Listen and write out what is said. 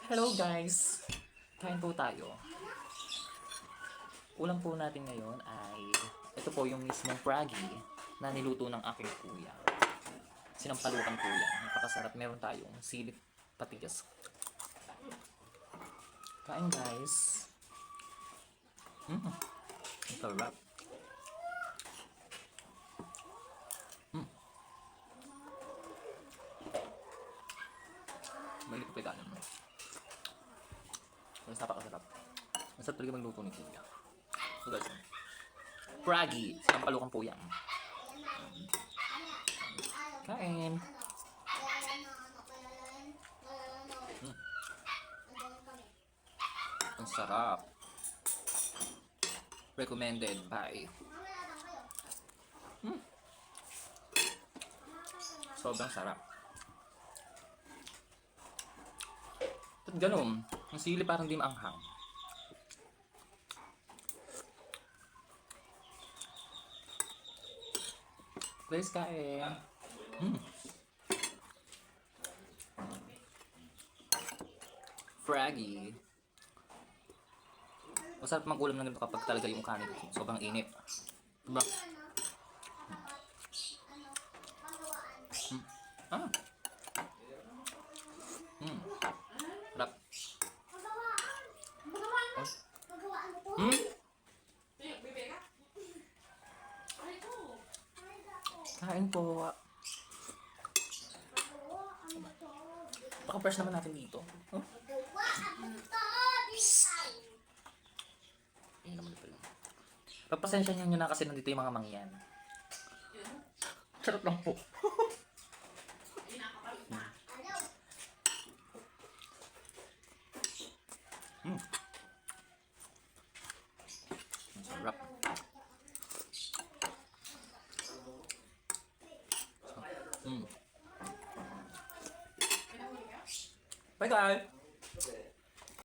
Hello guys! Kain po tayo. Ulam po natin ngayon ay ito po yung mismong Froggy na niluto ng aking kuya. Sinampalukan po yan. Napakasarap. Meron tayong silip patis. Kain guys! Ang sarap. Mahilig ko pa ikanin mo. Mas napakasarap. Masarap talaga magluto ni kuya. So guys, Froggy. Sinampalukan po yan. Kain! Ang sarap. Recommended by sobrang sarap. At ganun, ang sili parang di maanghang. Please kain. Froggy. Masarap mag-ulam na ganito kapag talaga yung kanin sobrang init. Diba? Sarap. Kain po. Baka fresh naman natin dito. Ayun naman pala. Pagpasensya nyo na kasi nandito yung mga mangyan. Sarap lang po. Sarap. Bye guys!